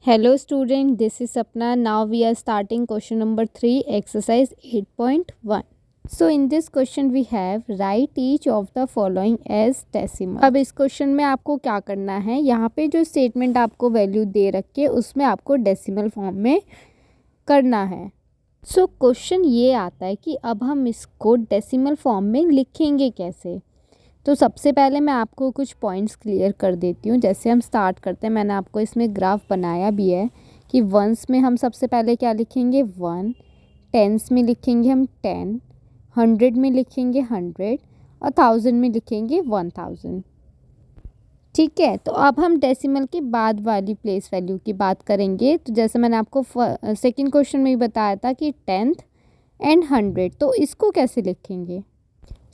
Hello student, this is Sapna. Now we are starting question number 3, exercise 8.1. So in this question we have write each of the following as decimal. अब इस question में आपको क्या करना है, यहाँ पे जो स्टेटमेंट आपको वैल्यू दे रखी है उसमें आपको डेसिमल फॉर्म में करना है। सो क्वेश्चन ये आता है कि अब हम इसको डेसिमल फॉर्म में लिखेंगे कैसे। तो सबसे पहले मैं आपको कुछ पॉइंट्स क्लियर कर देती हूँ। जैसे हम स्टार्ट करते हैं, मैंने आपको इसमें ग्राफ बनाया भी है कि वंस में हम सबसे पहले क्या लिखेंगे 1, टेंस में लिखेंगे हम 10, 100 में लिखेंगे 100 और 1000 में लिखेंगे 1000। ठीक है, तो अब हम डेसिमल के बाद वाली प्लेस वैल्यू की बात करेंगे। तो जैसे मैंने आपको सेकंड क्वेश्चन में भी बताया था कि 10th एंड 100, तो इसको कैसे लिखेंगे।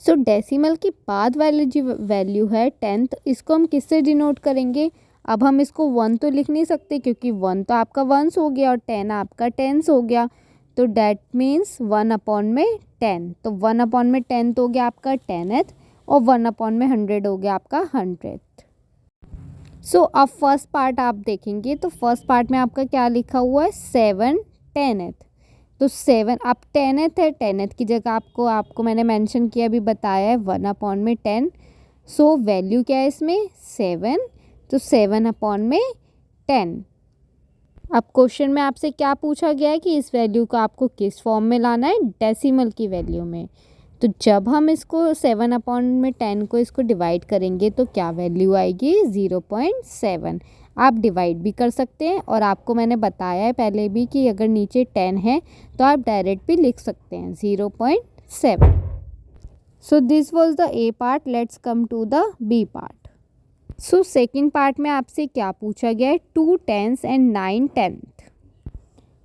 सो डेसिमल के बाद वाली जो वैल्यू है 10th, इसको हम किससे डिनोट करेंगे। अब हम इसको 1 तो लिख नहीं सकते क्योंकि 1 तो आपका वंस हो गया और 10 आपका टेंस हो गया। तो डैट मीन्स 1/10। तो 1/10 हो गया आपका 10th और 1/100 हो गया आपका 100th। सो अब फर्स्ट पार्ट आप देखेंगे तो फर्स्ट पार्ट में आपका क्या लिखा हुआ है 7 10th। तो 7 अब 10th है, 10th की जगह आपको मैंने मेंशन किया भी बताया है 1/10। सो वैल्यू क्या है इसमें 7, तो 7/10। अब क्वेश्चन में आपसे क्या पूछा गया है कि इस वैल्यू को आपको किस फॉर्म में लाना है, डेसिमल की वैल्यू में। तो जब हम इसको 7/10 को इसको डिवाइड करेंगे तो क्या वैल्यू आएगी 0.7। आप डिवाइड भी कर सकते हैं और आपको मैंने बताया है पहले भी कि अगर नीचे 10 है तो आप डायरेक्ट भी लिख सकते हैं 0.7। So this was the A part. Let's come to the B part. So second part में आपसे क्या पूछा गया है 2 10th एंड 9 10th।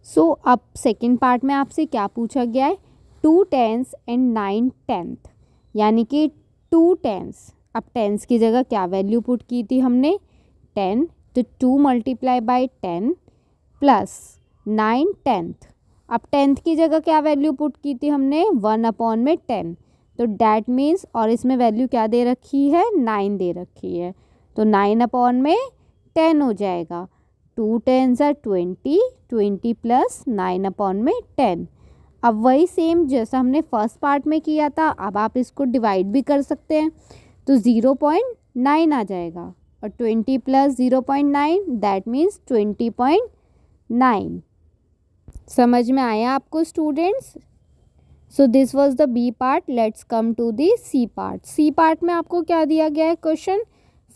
सो अब सेकंड पार्ट में आपसे क्या पूछा गया है 2 10th एंड 9 10th, यानी कि 2 10th। अब 10th की जगह क्या वैल्यू पुट की थी हमने 10, तो 2 मल्टीप्लाई बाई 10 प्लस 9 10th। अब 10th की जगह क्या वैल्यू पुट की थी हमने 1/10। तो डैट मीन्स, और इसमें वैल्यू क्या दे रखी है 9 दे रखी है, तो 9/10 हो जाएगा। 2 10s are 20, 20 प्लस 9/10। अब वही सेम जैसा हमने फर्स्ट पार्ट में किया था, अब आप इसको डिवाइड भी कर सकते हैं। तो 0.9 आ जाएगा और 20 प्लस 0.9 दैट मीन्स 20.9। समझ में आया आपको students. So this was the B part. Let's come to the C part. C part में आपको क्या दिया गया है क्वेश्चन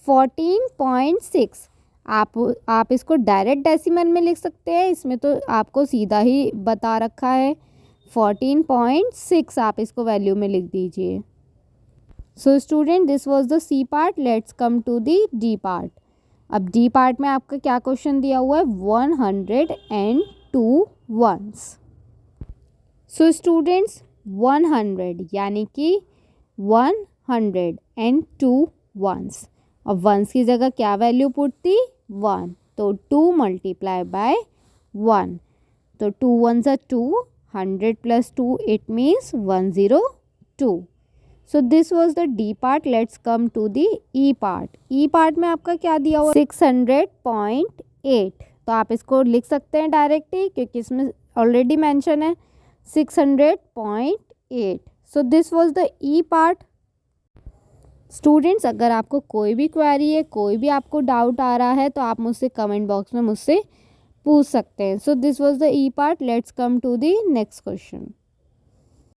14.6। आप इसको डायरेक्ट डेसिमल में लिख सकते हैं, इसमें तो आपको सीधा ही बता रखा है 14.6, आप इसको वैल्यू में लिख दीजिए। So student this was the C part. Let's come to the D part. अब डी पार्ट में आपका क्या क्वेश्चन दिया हुआ है 102 वंस। सो स्टूडेंट्स 100 यानी कि 102 वंस। अब वंस की जगह क्या वैल्यू पुट थी 1, तो 2 मल्टीप्लाई बाय 1, तो 2 1s are 2, 100 plus 2 it means 102। So this was the D part. Let's come to the E part. E part में आपका क्या दिया हुआ 600.8। तो आप इसको लिख सकते हैं डायरेक्टली क्योंकि इसमें ऑलरेडी मेंशन है 600.8। सो this was the E part. Students अगर आपको कोई भी क्वेरी है, कोई भी आपको डाउट आ रहा है तो आप मुझसे कमेंट बॉक्स में मुझसे पूछ सकते हैं। So this was the E part. Let's come to the next question.